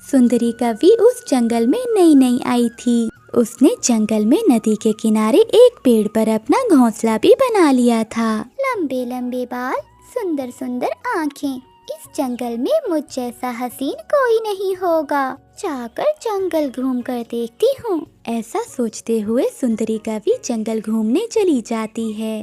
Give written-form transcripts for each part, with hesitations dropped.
सुंदरी कवि उस जंगल में नई नई आई थी। उसने जंगल में नदी के किनारे एक पेड़ पर अपना घोंसला भी बना लिया था। लंबे लंबे बाल, सुंदर सुंदर आँखें, इस जंगल में मुझ जैसा हसीन कोई नहीं होगा। जाकर जंगल घूम कर देखती हूँ। ऐसा सोचते हुए सुंदरी कवि जंगल घूमने चली जाती है।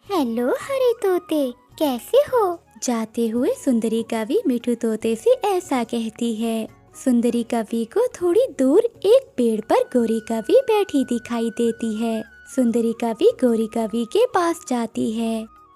हेलो हरे तोते, कैसे हो? जाते हुए सुंदरी कवि मिठू तोते से ऐसा कहती है। सुंदरी कवि को थोड़ी दूर एक पेड़ पर गोरी कवि बैठी दिखाई देती है। सुंदरी कवि गोरी कवि के पास जाती है।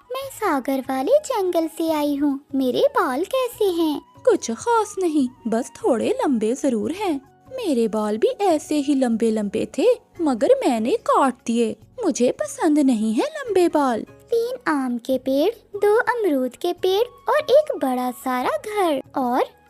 मैं सागर वाले जंगल से आई हूँ, मेरे बाल कैसे हैं? कुछ खास नहीं, बस थोड़े लंबे जरूर हैं। मेरे बाल भी ऐसे ही लंबे लंबे थे, मगर मैंने काट दिए। मुझे पसंद नहीं है लंबे बाल। 3 आम के पेड़, 2 अमरूद के पेड़ और एक बड़ा सारा घर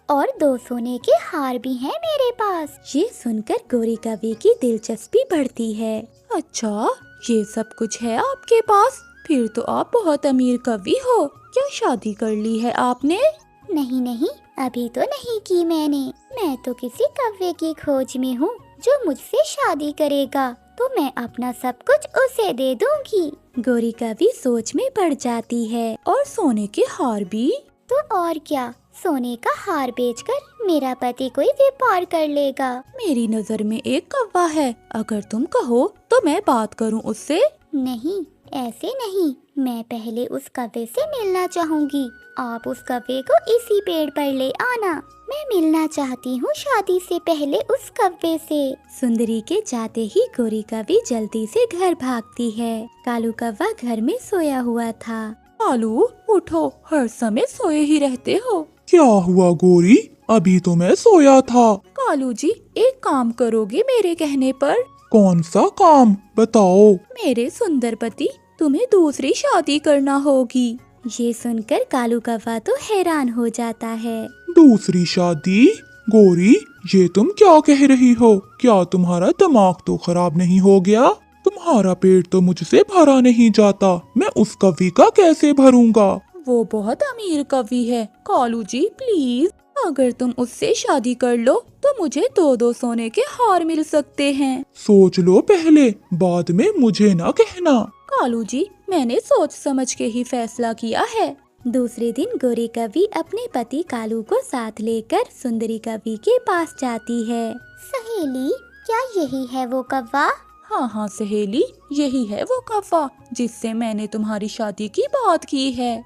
और 2 सोने के हार भी हैं मेरे पास। ये सुनकर गोरी कवि की दिलचस्पी बढ़ती है। अच्छा, ये सब कुछ है आपके पास? फिर तो आप बहुत अमीर कवि हो। क्या शादी कर ली है आपने? नहीं नहीं, अभी तो नहीं की मैंने। मैं तो किसी कव्वे की खोज में हूँ जो मुझसे शादी करेगा, तो मैं अपना सब कुछ उसे दे दूंगी। गोरी कवि सोच में पड़ जाती है। और सोने के हार भी? तो और क्या, सोने का हार बेचकर मेरा पति कोई व्यापार कर लेगा। मेरी नजर में एक कौवा है, अगर तुम कहो तो मैं बात करूं उससे। नहीं, ऐसे नहीं, मैं पहले उस कव्वे से मिलना चाहूँगी। आप उस कव्वे को इसी पेड़ पर ले आना। मैं मिलना चाहती हूँ शादी से पहले उस कव्वे से। सुंदरी के जाते ही गोरी कवि जल्दी से घर भागती है। कालू कौवा घर में सोया हुआ था। कालू उठो, हर समय सोए ही रहते हो। क्या हुआ गोरी? अभी तो मैं सोया था। कालू जी, एक काम करोगे मेरे कहने पर? कौन सा काम, बताओ। मेरे सुंदर पति, तुम्हें दूसरी शादी करना होगी। ये सुनकर कालू कौवा तो हैरान हो जाता है। दूसरी शादी? गोरी, ये तुम क्या कह रही हो? क्या तुम्हारा दिमाग तो खराब नहीं हो गया? तुम्हारा पेट तो मुझसे भरा नहीं जाता, मैं उस कवि का कैसे भरूंगा? वो बहुत अमीर कवि है। कालू जी प्लीज, अगर तुम उससे शादी कर लो तो मुझे 2-2 सोने के हार मिल सकते हैं। सोच लो पहले, बाद में मुझे ना कहना। कालू जी, मैंने सोच समझ के ही फैसला किया है। दूसरे दिन गोरी कवि अपने पति कालू को साथ लेकर सुंदरी कवि के पास जाती है। सहेली, क्या यही है वो कौवा? हाँ हाँ सहेली, यही है वो कौवा जिससे मैंने तुम्हारी शादी की बात की है।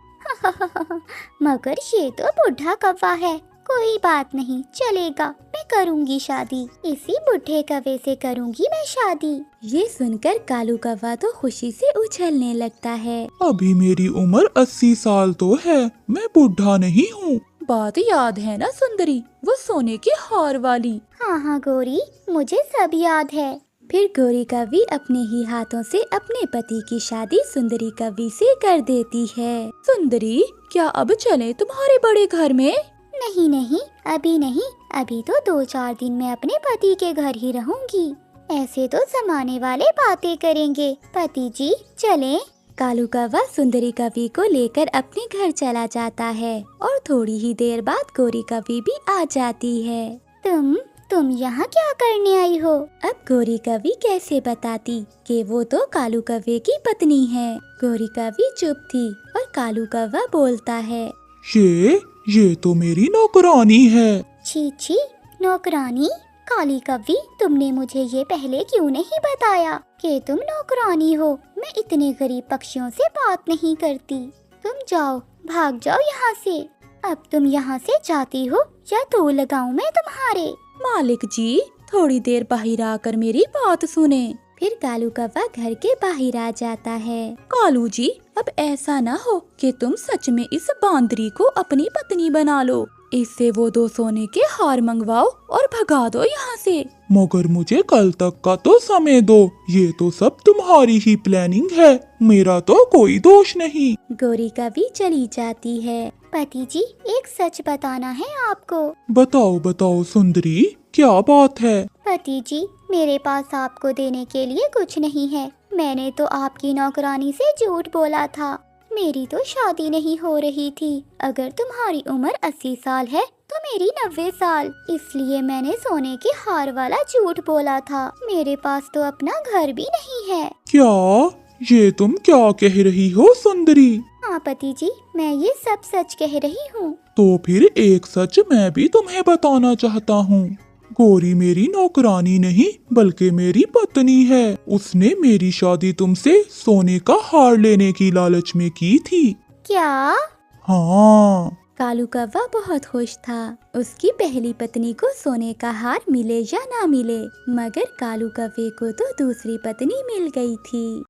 मगर ये तो बूढ़ा कौवा है। कोई बात नहीं, चलेगा, मैं करूँगी शादी। इसी बूढ़े कौवे से करूँगी मैं शादी। ये सुनकर कालू कौवा तो खुशी से उछलने लगता है। अभी मेरी उम्र 80 साल तो है, मैं बूढ़ा नहीं हूँ। बात याद है ना सुंदरी, वो सोने के हार वाली? हाँ हाँ गोरी, मुझे सब याद है। फिर गोरी कवि अपने ही हाथों से अपने पति की शादी सुंदरी कवि से कर देती है। सुंदरी, क्या अब चले तुम्हारे बड़े घर में? नहीं नहीं, अभी नहीं, अभी तो 2-4 दिन में अपने पति के घर ही रहूंगी। ऐसे तो जमाने वाले बातें करेंगे। पति जी चलें। कालू कौवा सुंदरी कवि को लेकर अपने घर चला जाता है और थोड़ी ही देर बाद गोरी कवि भी आ जाती है। तुम यहाँ क्या करने आई हो? अब गोरी कवि कैसे बताती कि वो तो कालू कौवे की पत्नी है। गोरी कवि चुप थी और कालू कौवा बोलता है। ये तो मेरी नौकरानी है। छी छी, नौकरानी? काली कवि, तुमने मुझे ये पहले क्यों नहीं बताया कि तुम नौकरानी हो? मैं इतने गरीब पक्षियों से बात नहीं करती। तुम जाओ, भाग जाओ यहाँ से। अब तुम यहाँ से जाती हो या तो लगाऊं मैं तुम्हारे? मालिक जी, थोड़ी देर बाहर आकर मेरी बात सुने। फिर कालू कौवा घर के बाहर आ जाता है। कालू जी, अब ऐसा ना हो कि तुम सच में इस बांदरी को अपनी पत्नी बना लो। इससे वो 2 सोने के हार मंगवाओ और भगा दो यहाँ से। मगर मुझे कल तक का तो समय दो, ये तो सब तुम्हारी ही प्लानिंग है, मेरा तो कोई दोष नहीं। गोरी कवि चली जाती है। पति जी, एक सच बताना है आपको। बताओ बताओ सुंदरी, क्या बात है? पति जी, मेरे पास आपको देने के लिए कुछ नहीं है। मैंने तो आपकी नौकरानी से झूठ बोला था। मेरी तो शादी नहीं हो रही थी। अगर तुम्हारी उम्र 80 साल है तो मेरी 90 साल। इसलिए मैंने सोने के हार वाला झूठ बोला था। मेरे पास तो अपना घर भी नहीं है। क्या? ये तुम क्या कह रही हो सुंदरी? हाँ पति जी, मैं ये सब सच कह रही हूँ। तो फिर एक सच मैं भी तुम्हें बताना चाहता हूँ। गौरी मेरी नौकरानी नहीं बल्कि मेरी पत्नी है। उसने मेरी शादी तुमसे सोने का हार लेने की लालच में की थी। क्या? हाँ। कालू कौवा बहुत खुश था। उसकी पहली पत्नी को सोने का हार मिले या ना मिले, मगर कालू कौवे को तो दूसरी पत्नी मिल गई थी।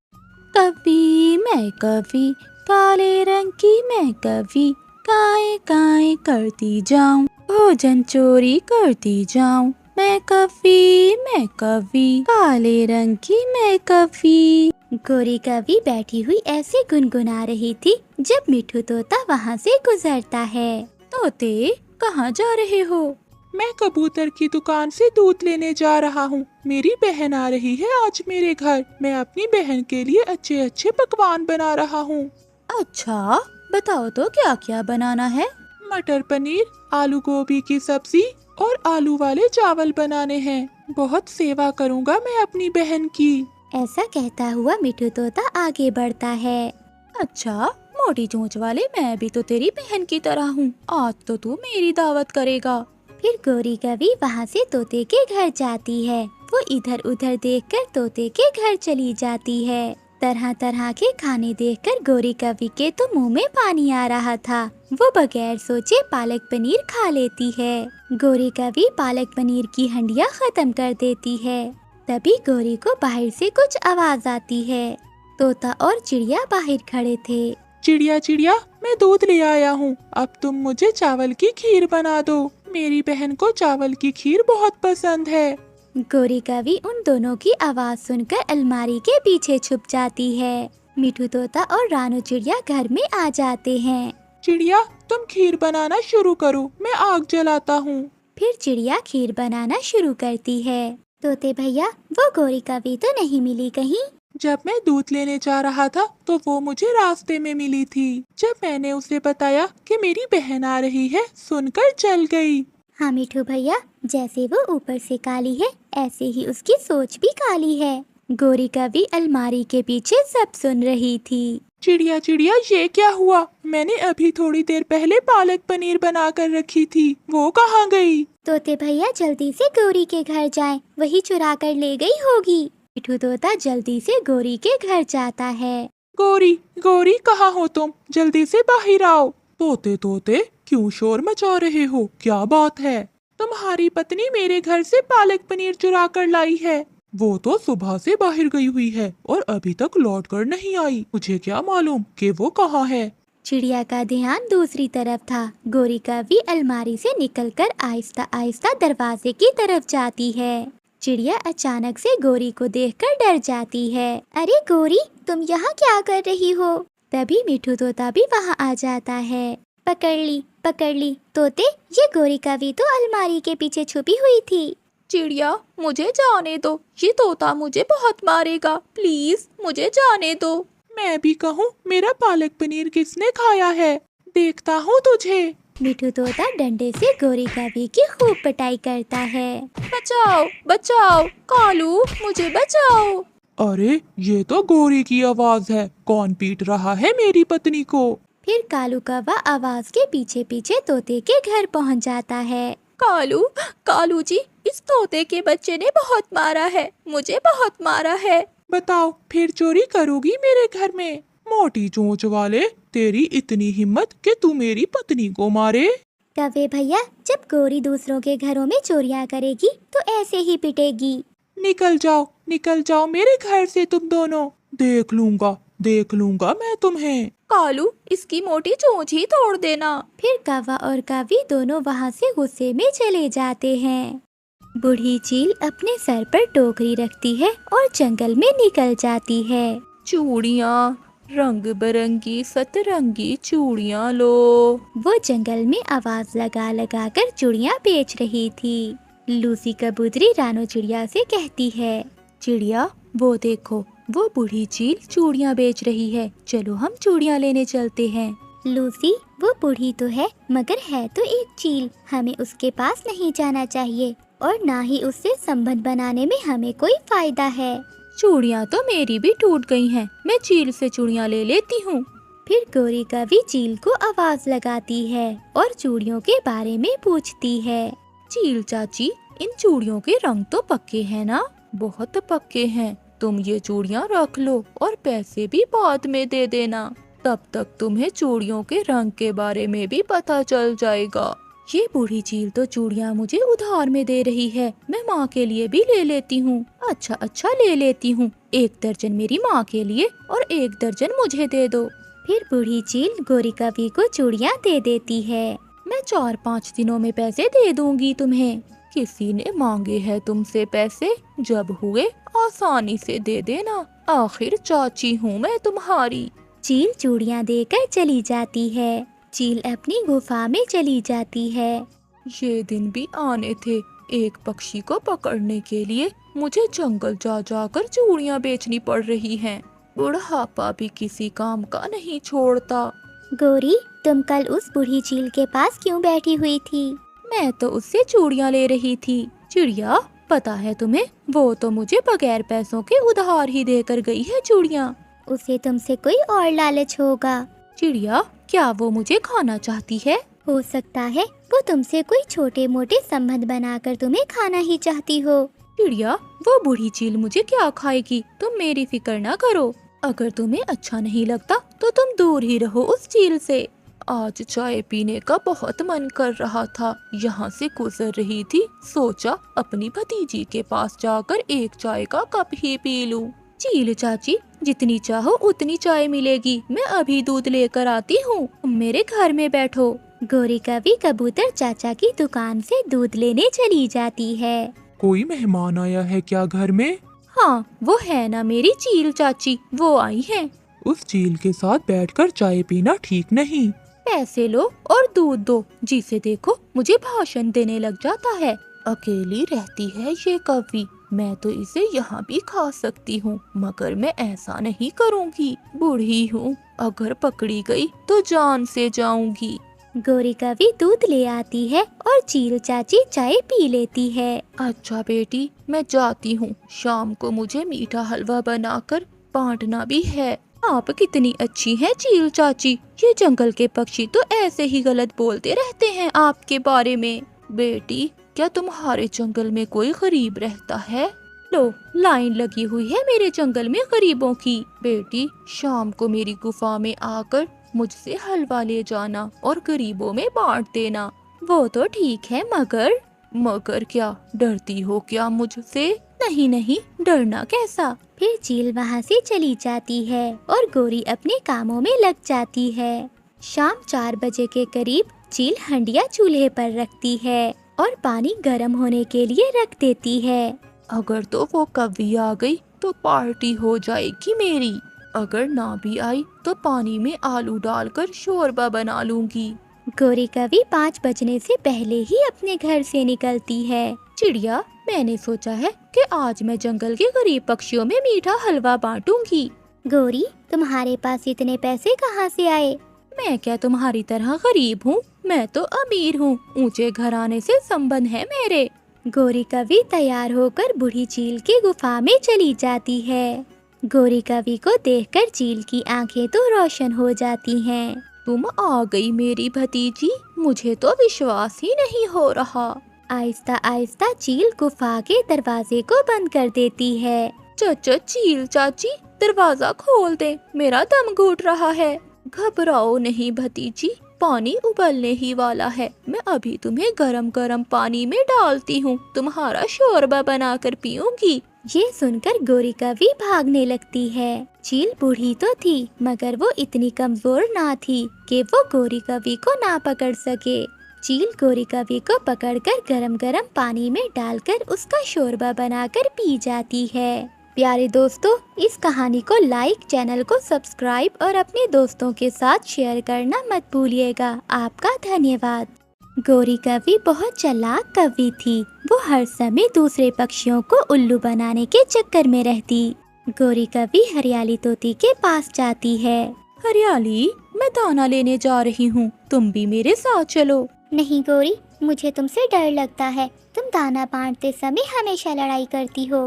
कभी मैं कभी काले रंग की मैं कभी काए काए करती जाऊं, भोजन चोरी करती जाऊं। मैं कभी काले रंग की मैं कभी। गोरी कभी बैठी हुई ऐसे गुनगुना रही थी जब मिठू तोता वहाँ से गुजरता है। तोते, कहाँ जा रहे हो? मैं कबूतर की दुकान से दूध लेने जा रहा हूँ। मेरी बहन आ रही है आज मेरे घर। मैं अपनी बहन के लिए अच्छे अच्छे पकवान बना रहा हूँ। अच्छा, बताओ तो क्या क्या बनाना है? मटर पनीर, आलू गोभी की सब्जी और आलू वाले चावल बनाने हैं। बहुत सेवा करूँगा मैं अपनी बहन की। ऐसा कहता हुआ मिठू तोता आगे बढ़ता है। अच्छा, मोटी चोंच वाले, मैं भी तो तेरी बहन की तरह हूँ। आज तो तू मेरी दावत करेगा। फिर गोरी कभी वहाँ से तोते के घर जाती है। वो इधर उधर देखकर तोते के घर चली जाती है। तरह तरह के खाने देखकर गोरी कभी के तो मुंह में पानी आ रहा था। वो बगैर सोचे पालक पनीर खा लेती है। गोरी कभी पालक पनीर की हंडिया खत्म कर देती है। तभी गोरी को बाहर से कुछ आवाज आती है। तोता और चिड़िया बाहर खड़े थे। चिड़िया चिड़िया, मैं दूध ले आया हूँ। अब तुम मुझे चावल की खीर बना दो। मेरी बहन को चावल की खीर बहुत पसंद है। गोरी कभी उन दोनों की आवाज सुनकर अलमारी के पीछे छुप जाती है। मिठू तोता और रानू चिड़िया घर में आ जाते हैं। चिड़िया, तुम खीर बनाना शुरू करो, मैं आग जलाता हूँ। फिर चिड़िया खीर बनाना शुरू करती है। तोते भैया, वो गोरी कभी तो नहीं मिली कहीं? जब मैं दूध लेने जा रहा था तो वो मुझे रास्ते में मिली थी। जब मैंने उसे बताया कि मेरी बहन आ रही है, सुनकर जल गई। हाँ मिठू भैया, जैसे वो ऊपर से काली है ऐसे ही उसकी सोच भी काली है। गोरी कभी अलमारी के पीछे सब सुन रही थी। चिड़िया चिड़िया, ये क्या हुआ? मैंने अभी थोड़ी देर पहले पालक पनीर बना कर रखी थी, वो कहाँ गई? तोते भैया जल्दी से गोरी के घर जाएं, वही चुरा कर ले गई होगी। मिठू तोता जल्दी से गोरी के घर जाता है। गोरी गोरी, कहाँ हो तुम? जल्दी से बाहर आओ। तोते तोते, क्यों शोर मचा रहे हो? क्या बात है? तुम्हारी पत्नी मेरे घर से पालक पनीर चुरा कर लाई है। वो तो सुबह से बाहर गई हुई है और अभी तक लौट कर नहीं आई। मुझे क्या मालूम कि वो कहाँ है। चिड़िया का ध्यान दूसरी तरफ था। गोरी कभी अलमारी से निकलकर आहिस्ता आहिस्ता दरवाजे की तरफ जाती है। चिड़िया अचानक से गोरी को देखकर डर जाती है। अरे गोरी, तुम यहाँ क्या कर रही हो? तभी मिठू तोता भी वहाँ आ जाता है। पकड़ ली तोते, ये गोरी कभी तो अलमारी के पीछे छुपी हुई थी। चिड़िया, मुझे जाने दो, ये तोता मुझे बहुत मारेगा। प्लीज मुझे जाने दो। मैं भी कहूँ, मेरा पालक पनीर किसने खाया है? देखता हूँ तुझे। मिठू तोता डंडे से गोरी कभी की खूब पिटाई करता है। बचाओ बचाओ, कालू मुझे बचाओ। अरे, ये तो गोरी की आवाज है। कौन पीट रहा है मेरी पत्नी को? फिर कालू कौवा आवाज के पीछे पीछे तोते के घर पहुंच जाता है। कालू जी, इस तोते के बच्चे ने बहुत मारा है, मुझे बहुत मारा है। बताओ, फिर चोरी करोगी मेरे घर में? मोटी चोंच वाले, तेरी इतनी हिम्मत कि तू मेरी पत्नी को मारे? कौवे भैया, जब गोरी दूसरों के घरों में चोरियां करेगी तो ऐसे ही पिटेगी। निकल जाओ मेरे घर से तुम दोनों। देख लूंगा मैं तुम्हें। कालू, इसकी मोटी चोंच ही तोड़ देना। फिर कौवा और कौवी दोनों वहाँ से गुस्से में चले जाते हैं। बूढ़ी चील अपने सर पर टोकरी रखती है और जंगल में निकल जाती है। चूड़ियाँ, रंग बिरंगी सतरंगी चूड़ियाँ लो। वो जंगल में आवाज लगा लगा कर चूड़ियाँ बेच रही थी। लूसी कबूतरी रानो चिड़िया से कहती है, चिड़िया, वो देखो, वो बूढ़ी चील चूड़ियाँ बेच रही है। चलो हम चूड़ियाँ लेने चलते हैं। लूसी, वो बूढ़ी तो है मगर है तो एक चील। हमें उसके पास नहीं जाना चाहिए और ना ही उससे संबंध बनाने में हमें कोई फायदा है। चूड़ियाँ तो मेरी भी टूट गई हैं, मैं चील से चूड़ियाँ ले लेती हूँ। फिर गौरी कवि चील को आवाज लगाती है और चूड़ियों के बारे में पूछती है। चील चाची, इन चूड़ियों के रंग तो पक्के हैं ना? बहुत पक्के हैं। तुम ये चूड़ियाँ रख लो और पैसे भी बाद में दे देना, तब तक तुम्हें चूड़ियों के रंग के बारे में भी पता चल जाएगा। ये बूढ़ी चील तो चूड़ियाँ मुझे उधार में दे रही है, मैं माँ के लिए भी ले लेती हूँ। अच्छा ले लेती हूँ, 1 दर्जन मेरी माँ के लिए और 1 दर्जन मुझे दे दो। फिर बूढ़ी चील गौरी कवि को चूड़ियाँ दे देती है। मैं 4-5 दिनों में पैसे दे दूंगी तुम्हें। किसी ने मांगे हैं तुमसे पैसे? जब हुए आसानी से दे देना, आखिर चाची हूँ मैं तुम्हारी। चील चूड़ियाँ देकर चली जाती है। चील अपनी गुफा में चली जाती है। ये दिन भी आने थे, एक पक्षी को पकड़ने के लिए मुझे जंगल जा जाकर चूड़ियाँ बेचनी पड़ रही हैं। बुढ़ापा भी किसी काम का नहीं छोड़ता। गौरी, तुम कल उस बूढ़ी चील के पास क्यों बैठी हुई थी? मैं तो उससे चूड़ियाँ ले रही थी। चिड़िया, पता है तुम्हें, वो तो मुझे बगैर पैसों के उधार ही देकर गई है चूड़ियाँ। उसे तुमसे कोई और लालच होगा। चिड़िया, क्या वो मुझे खाना चाहती है? हो सकता है वो तुमसे कोई छोटे मोटे संबंध बनाकर तुम्हें खाना ही चाहती हो। चिड़िया, वो बूढ़ी चील मुझे क्या खाएगी, तुम मेरी फिक्र ना करो। अगर तुम्हें अच्छा नहीं लगता तो तुम दूर ही रहो उस चील से। आज चाय पीने का बहुत मन कर रहा था, यहाँ से गुजर रही थी, सोचा अपनी भतीजी के पास जाकर एक चाय का कप ही पी लूं। चील चाची, जितनी चाहो उतनी चाय मिलेगी, मैं अभी दूध लेकर आती हूँ, मेरे घर में बैठो। गौरी कवि कबूतर चाचा की दुकान से दूध लेने चली जाती है। कोई मेहमान आया है क्या घर में? हाँ, वो है ना मेरी चील चाची, वो आई है। उस चील के साथ बैठकर चाय पीना ठीक नहीं। पैसे लो और दूध दो, जिसे देखो मुझे भाषण देने लग जाता है। अकेली रहती है ये कवि, मैं तो इसे यहाँ भी खा सकती हूँ, मगर मैं ऐसा नहीं करूँगी। बूढ़ी हूँ, अगर पकड़ी गई तो जान से जाऊंगी। गौरी कवि दूध ले आती है और चील चाची चाय पी लेती है। अच्छा बेटी, मैं जाती हूँ, शाम को मुझे मीठा हलवा बनाकर बांटना भी है। आप कितनी अच्छी हैं चील चाची, ये जंगल के पक्षी तो ऐसे ही गलत बोलते रहते हैं आपके बारे में। बेटी, क्या तुम्हारे जंगल में कोई गरीब रहता है? लो, लाइन लगी हुई है मेरे जंगल में गरीबों की। बेटी, शाम को मेरी गुफा में आकर मुझसे हलवा ले जाना और गरीबों में बांट देना। वो तो ठीक है, मगर क्या, डरती हो क्या मुझसे? नहीं नहीं, डरना कैसा। फिर चील वहाँ से चली जाती है और गौरी अपने कामों में लग जाती है। शाम 4 बजे के करीब चील हंडिया चूल्हे पर रखती है और पानी गर्म होने के लिए रख देती है। अगर तो वो कवि आ गई तो पार्टी हो जाएगी मेरी, अगर ना भी आई तो पानी में आलू डालकर शोरबा बना लूंगी। गौरी कवि 5 बजने से पहले ही अपने घर से निकलती है। चिड़िया, मैंने सोचा है कि आज मैं जंगल के गरीब पक्षियों में मीठा हलवा बांटूंगी। गौरी, तुम्हारे पास इतने पैसे कहाँ से आए? मैं क्या तुम्हारी तरह गरीब हूँ? मैं तो अमीर हूँ, ऊंचे घराने से संबंध है मेरे। गौरी कवि तैयार होकर बूढ़ी चील की गुफा में चली जाती है। गौरी कवि को देखकर चील की आंखें तो रोशन हो जाती हैं। तुम आ गई मेरी भतीजी, मुझे तो विश्वास ही नहीं हो रहा। आहिस्ता आहिस्ता चील गुफा के दरवाजे को बंद कर देती है। चाचा, चील चाची, दरवाजा खोल दे, मेरा दम घुट रहा है। घबराओ नहीं भतीजी, पानी उबलने ही वाला है, मैं अभी तुम्हें गरम गरम पानी में डालती हूँ, तुम्हारा शोरबा बनाकर पीऊंगी। ये सुनकर गौरी कवि भागने लगती है। चील बूढ़ी तो थी मगर वो इतनी कमजोर ना थी कि वो गौरी कवि को ना पकड़ सके। चील गौरी कवि को पकड़कर गरम गरम पानी में डालकर उसका शोरबा बनाकर पी जाती है। प्यारे दोस्तों, इस कहानी को लाइक, चैनल को सब्सक्राइब और अपने दोस्तों के साथ शेयर करना मत भूलिएगा। आपका धन्यवाद। गौरी कवि बहुत चालाक कवि थी। वो हर समय दूसरे पक्षियों को उल्लू बनाने के चक्कर में रहती। गौरी कवि हरियाली तोती के पास जाती है। हरियाली, मैं दाना लेने जा रही हूँ, तुम भी मेरे साथ चलो। नहीं गौरी, मुझे तुमसे डर लगता है। तुम दाना बांटते समय हमेशा लड़ाई करती हो।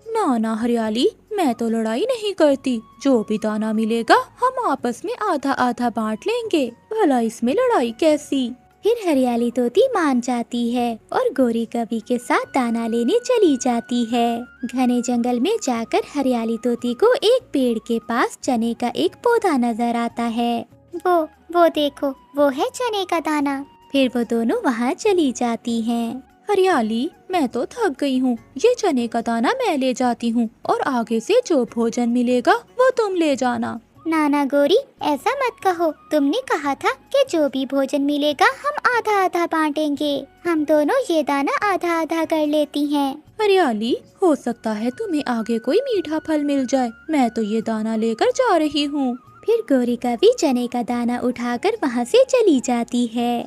ना ना हरियाली, मैं तो लड़ाई नहीं करती। जो भी दाना मिलेगा हम आपस में आधा आधा बांट लेंगे, भला इसमें लड़ाई कैसी। फिर हरियाली तोती मान जाती है और गौरी कवि के साथ दाना लेने चली जाती है। घने जंगल में जाकर हरियाली तोती को एक पेड़ के पास चने का एक पौधा नजर आता है। वो देखो, वो है चने का दाना। फिर वो दोनों वहाँ चली जाती हैं। हरियाली, मैं तो थक गई हूँ, ये चने का दाना मैं ले जाती हूँ और आगे से जो भोजन मिलेगा वो तुम ले जाना। नाना गौरी, ऐसा मत कहो। तुमने कहा था कि जो भी भोजन मिलेगा हम आधा आधा बांटेंगे। हम दोनों ये दाना आधा आधा कर लेती हैं। हरियाली, हो सकता है तुम्हें आगे कोई मीठा फल मिल जाए, मैं तो ये दाना लेकर जा रही हूँ। फिर गौरी कवि चने का दाना उठाकर वहाँ से चली जाती है।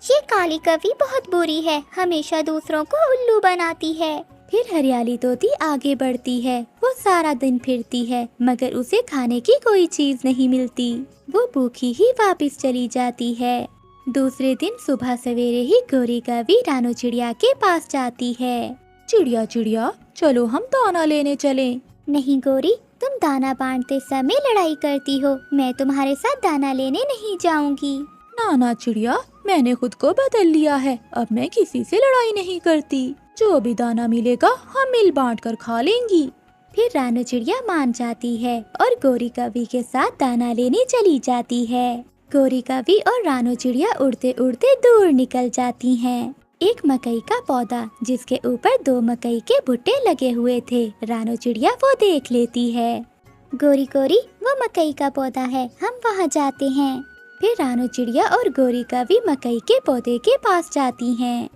ये काली कवि बहुत बुरी है, हमेशा दूसरों को उल्लू बनाती है। फिर हरियाली तोती आगे बढ़ती है। वो सारा दिन फिरती है मगर उसे खाने की कोई चीज नहीं मिलती। वो भूखी ही वापस चली जाती है। दूसरे दिन सुबह सवेरे ही गौरी कवि रानू चिड़िया के पास जाती है। चिड़िया चिड़िया, चलो हम दाना लेने चलें। नहीं गौरी, तुम दाना बांटते समय लड़ाई करती हो। मैं तुम्हारे साथ दाना लेने नहीं जाऊंगी। नाना चिड़िया, मैंने खुद को बदल लिया है, अब मैं किसी से लड़ाई नहीं करती। जो भी दाना मिलेगा हम मिल बांट कर खा लेंगी। फिर रानू चिड़िया मान जाती है और गौरी कवि के साथ दाना लेने चली जाती है। गौरी कवि और रानू चिड़िया उड़ते उड़ते दूर निकल जाती हैं। एक मकई का पौधा जिसके ऊपर 2 मकई के भुट्टे लगे हुए थे, रानू चिड़िया वो देख लेती है। गौरी गौरी, वो मकई का पौधा है, हम वहाँ जाते हैं। फिर रानू चिड़िया और गौरी कवि मकई के पौधे के पास जाती हैं।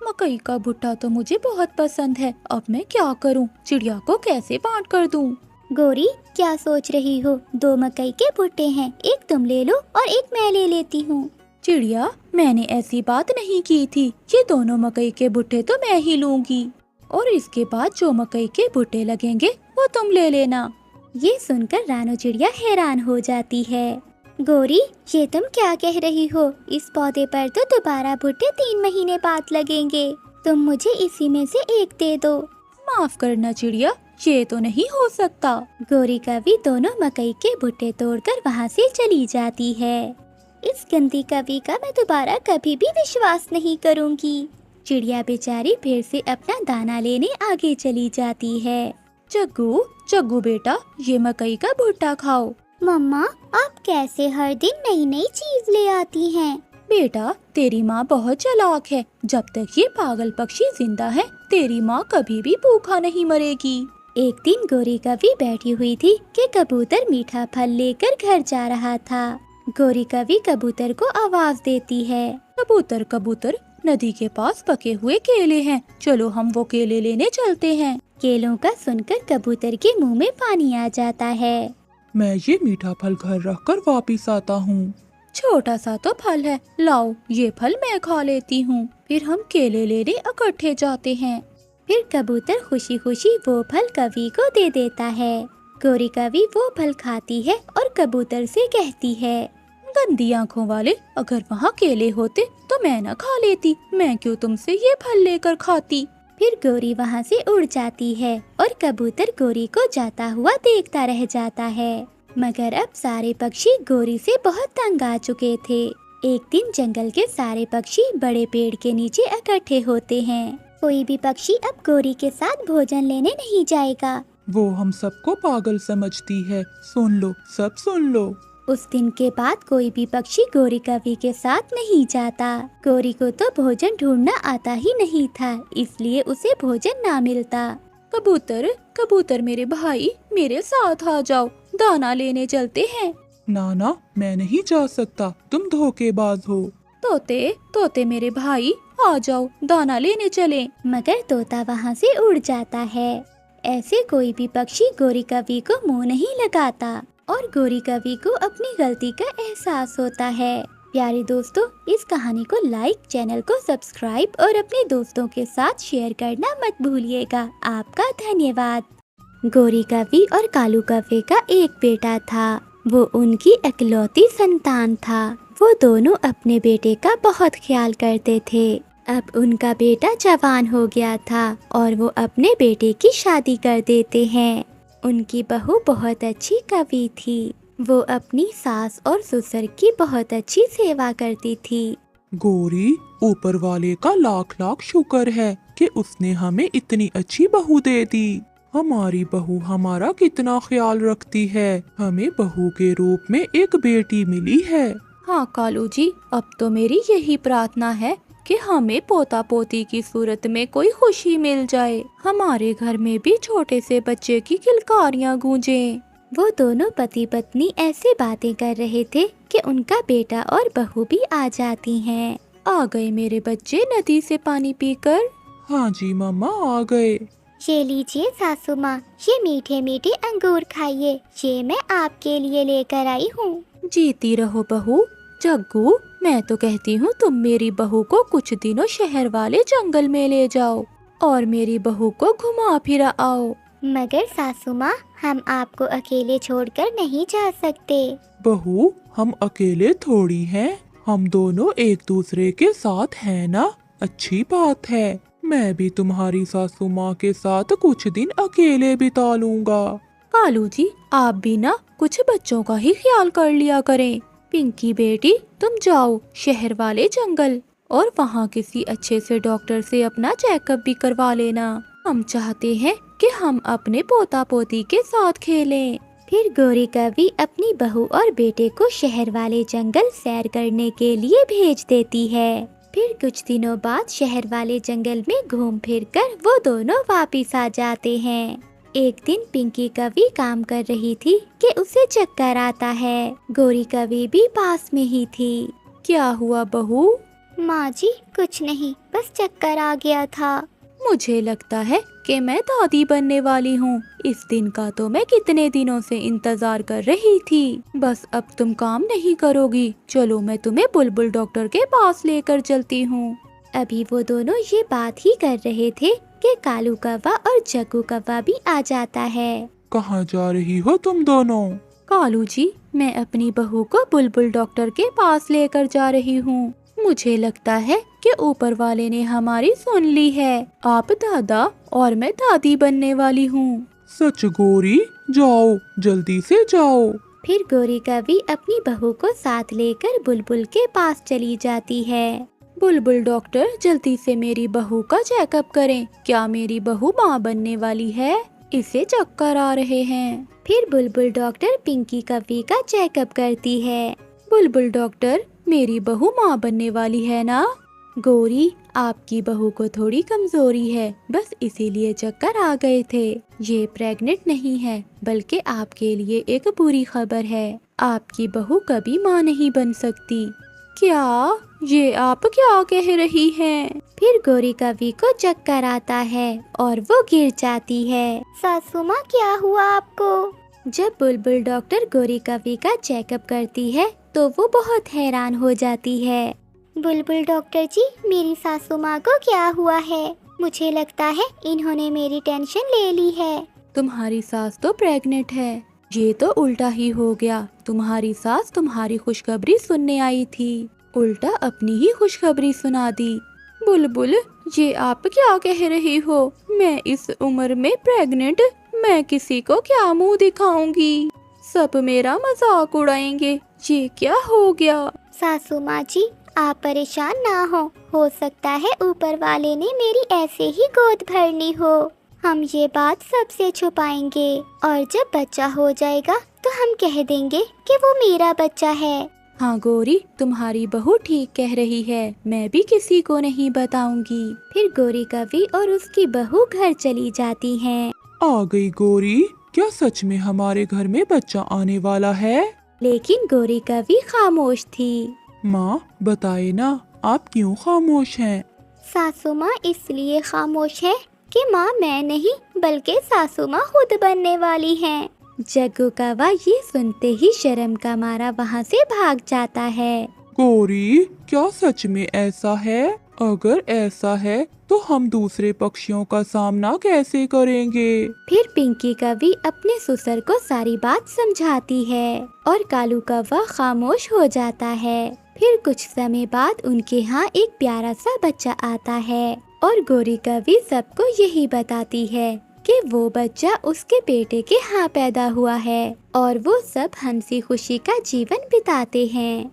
मकई का भुट्टा तो मुझे बहुत पसंद है, अब मैं क्या करूं? चिड़िया को कैसे बांट कर दूं? गौरी, क्या सोच रही हो? 2 मकई के भुट्टे हैं, एक तुम ले लो और एक मैं ले लेती हूँ। चिड़िया, मैंने ऐसी बात नहीं की थी। ये दोनों मकई के भुट्टे तो मैं ही लूंगी और इसके बाद जो मकई के भुट्टे लगेंगे वो तुम ले लेना। ये सुनकर रानू चिड़िया हैरान हो जाती है। गौरी, ये तुम क्या कह रही हो? इस पौधे पर तो दोबारा भुट्टे 3 महीने बाद लगेंगे। तुम मुझे इसी में से एक दे दो। माफ करना चिड़िया, ये तो नहीं हो सकता। गौरी कवि दोनों मकई के भुट्टे तोड़कर वहाँ से चली जाती है। इस गंदी कवि का मैं दोबारा कभी भी विश्वास नहीं करूँगी। चिड़िया बेचारी फिर से अपना दाना लेने आगे चली जाती है। जग्गू जग्गू बेटा, ये मकई का भुट्टा खाओ। मम्मा, आप कैसे हर दिन नई नई चीज ले आती हैं? बेटा, तेरी माँ बहुत चालाक है। जब तक ये पागल पक्षी जिंदा है, तेरी माँ कभी भी भूखा नहीं मरेगी। एक दिन गौरी कवि बैठी हुई थी कि कबूतर मीठा फल लेकर घर जा रहा था। गौरी कवि कबूतर को आवाज देती है। कबूतर कबूतर, नदी के पास पके हुए केले हैं, चलो हम वो केले लेने चलते हैं। केलों का सुनकर कबूतर के मुंह में पानी आ जाता है। मैं ये मीठा फल घर रखकर वापिस आता हूँ। छोटा सा तो फल है, लाओ ये फल मैं खा लेती हूँ। फिर हम केले लेने इकट्ठे जाते हैं। फिर कबूतर खुशी खुशी वो फल कवि को दे देता है। गौरी कवि वो फल खाती है और कबूतर से कहती है, गंदी आँखों वाले, अगर वहाँ केले होते तो मैं न खा लेती। मैं क्यों तुमसे ये फल लेकर खाती। फिर गौरी वहाँ से उड़ जाती है और कबूतर गौरी को जाता हुआ देखता रह जाता है। मगर अब सारे पक्षी गौरी से बहुत तंग आ चुके थे। एक दिन जंगल के सारे पक्षी बड़े पेड़ के नीचे इकट्ठे होते हैं। कोई भी पक्षी अब गौरी के साथ भोजन लेने नहीं जाएगा। वो हम सबको पागल समझती है, सुन लो, सब सुन लो। उस दिन के बाद कोई भी पक्षी गौरी कवि के साथ नहीं जाता। गौरी को तो भोजन ढूंढना आता ही नहीं था, इसलिए उसे भोजन ना मिलता। कबूतर कबूतर मेरे भाई, मेरे साथ आ जाओ, दाना लेने चलते हैं। ना, मैं नहीं जा सकता, तुम धोखेबाज हो। तोते तोते मेरे भाई, आ जाओ, दाना लेने चलें। मगर तोता वहाँ से उड़ जाता है। ऐसे कोई भी पक्षी गौरी कवि को मुंह नहीं लगाता और गौरी कवि को अपनी गलती का एहसास होता है। प्यारे दोस्तों, इस कहानी को लाइक, चैनल को सब्सक्राइब और अपने दोस्तों के साथ शेयर करना मत भूलिएगा। आपका धन्यवाद। गौरी कवि और कालू कव्वे का एक बेटा था। वो उनकी इकलौती संतान था। वो दोनों अपने बेटे का बहुत ख्याल करते थे। अब उनका बेटा जवान हो गया था और वो अपने बेटे की शादी कर देते हैं। उनकी बहू बहुत अच्छी कवि थी। वो अपनी सास और ससुर की बहुत अच्छी सेवा करती थी। गौरी, ऊपर वाले का लाख लाख शुक्र है कि उसने हमें इतनी अच्छी बहू दे दी। हमारी बहू हमारा कितना ख्याल रखती है। हमें बहू के रूप में एक बेटी मिली है। हाँ कालू जी, अब तो मेरी यही प्रार्थना है कि हमें पोता पोती की सूरत में कोई खुशी मिल जाए। हमारे घर में भी छोटे से बच्चे की किलकारियाँ गूंजें। वो दोनों पति पत्नी ऐसे बातें कर रहे थे कि उनका बेटा और बहू भी आ जाती हैं। आ गए मेरे बच्चे नदी से पानी पीकर। हाँ जी मम्मा, आ गए। ये लीजिए सासू माँ, ये मीठे मीठे अंगूर खाइए, ये मैं आपके लिए लेकर आई हूँ। जीती रहो बहू। जग्गू, मैं तो कहती हूँ तुम मेरी बहू को कुछ दिनों शहर वाले जंगल में ले जाओ और मेरी बहू को घुमा फिरा आओ। मगर सासू माँ, हम आपको अकेले छोड़कर नहीं जा सकते। बहू, हम अकेले थोड़ी हैं। हम दोनों एक दूसरे के साथ हैं ना। अच्छी बात है। मैं भी तुम्हारी सासू माँ के साथ कुछ दिन अकेले बिता लूंगा। कालू जी, आप भी ना कुछ बच्चों का ही ख्याल कर लिया करें। पिंकी बेटी, तुम जाओ शहर वाले जंगल और वहाँ किसी अच्छे से डॉक्टर से अपना चेकअप भी करवा लेना। हम चाहते हैं कि हम अपने पोता पोती के साथ खेलें। फिर गौरी कवि अपनी बहू और बेटे को शहर वाले जंगल सैर करने के लिए भेज देती है। फिर कुछ दिनों बाद शहर वाले जंगल में घूम फिर कर वो दोनों वापिस आ जाते हैं। एक दिन पिंकी कवि काम कर रही थी कि उसे चक्कर आता है। गौरी कवि भी पास में ही थी। क्या हुआ बहू? माँ जी, कुछ नहीं, बस चक्कर आ गया था। मुझे लगता है कि मैं दादी बनने वाली हूँ। इस दिन का तो मैं कितने दिनों से इंतजार कर रही थी। बस अब तुम काम नहीं करोगी। चलो मैं तुम्हें बुलबुल डॉक्टर के पास लेकर चलती हूँ। अभी वो दोनों ये बात ही कर रहे थे कि कालू कौवा और जग्गू कौवा भी आ जाता है। कहाँ जा रही हो तुम दोनों? कालू जी, मैं अपनी बहू को बुलबुल डॉक्टर के पास लेकर जा रही हूँ। मुझे लगता है कि ऊपर वाले ने हमारी सुन ली है। आप दादा और मैं दादी बनने वाली हूँ। सच गौरी, जाओ जल्दी से जाओ। फिर गौरी कवि अपनी बहू को साथ लेकर बुलबुल के पास चली जाती है। बुलबुल डॉक्टर, जल्दी से मेरी बहू का चेकअप करें। क्या मेरी बहू माँ बनने वाली है? इसे चक्कर आ रहे हैं। फिर बुलबुल डॉक्टर पिंकी कवि का चेकअप करती है। बुलबुल डॉक्टर, मेरी बहू माँ बनने वाली है ना? गौरी, आपकी बहू को थोड़ी कमजोरी है, बस इसीलिए चक्कर आ गए थे। ये प्रेग्नेंट नहीं है, बल्कि आपके लिए एक बुरी खबर है। आपकी बहू कभी माँ नहीं बन सकती। क्या? ये आप क्या कह रही हैं? फिर गौरी कवि को चक्कर आता है और वो गिर जाती है। सासू माँ, क्या हुआ आपको? जब बुलबुल डॉक्टर गौरी कवि का चेकअप करती है तो वो बहुत हैरान हो जाती है। बुलबुल डॉक्टर जी, मेरी सासू माँ को क्या हुआ है? मुझे लगता है इन्होंने मेरी टेंशन ले ली है। तुम्हारी सास तो प्रेग्नेंट है। ये तो उल्टा ही हो गया। तुम्हारी सास तुम्हारी खुशखबरी सुनने आई थी, उल्टा अपनी ही खुशखबरी सुना दी। बुलबुल, ये आप क्या कह रही हो? मैं इस उम्र में प्रेग्नेंट? मैं किसी को क्या मुंह दिखाऊंगी? सब मेरा मजाक उड़ाएंगे। ये क्या हो गया? सासू माँ जी, आप परेशान ना हो सकता है ऊपर वाले ने मेरी ऐसे ही गोद भर ली हो। हम ये बात सबसे छुपाएंगे और जब बच्चा हो जाएगा तो हम कह देंगे कि वो मेरा बच्चा है। हाँ गौरी, तुम्हारी बहू ठीक कह रही है। मैं भी किसी को नहीं बताऊंगी। फिर गौरी कवि और उसकी बहू घर चली जाती हैं। आ गई गौरी, क्या सच में हमारे घर में बच्चा आने वाला है? लेकिन गौरी कवि खामोश थी। माँ बताए ना, आप क्यों खामोश हैं? सासू माँ इसलिए खामोश है कि माँ मैं नहीं बल्कि सासू माँ खुद बनने वाली हैं। जग्गू कौवा ये सुनते ही शर्म का मारा वहाँ से भाग जाता है। गौरी, क्या सच में ऐसा है? अगर ऐसा है तो हम दूसरे पक्षियों का सामना कैसे करेंगे? फिर पिंकी कौवी अपने ससुर को सारी बात समझाती है और कालू कौवा खामोश हो जाता है। फिर कुछ समय बाद उनके यहाँ एक प्यारा सा बच्चा आता है और गोरी कौवी सबको यही बताती है कि वो बच्चा उसके बेटे के यहाँ पैदा हुआ है और वो सब हंसी खुशी का जीवन बिताते हैं।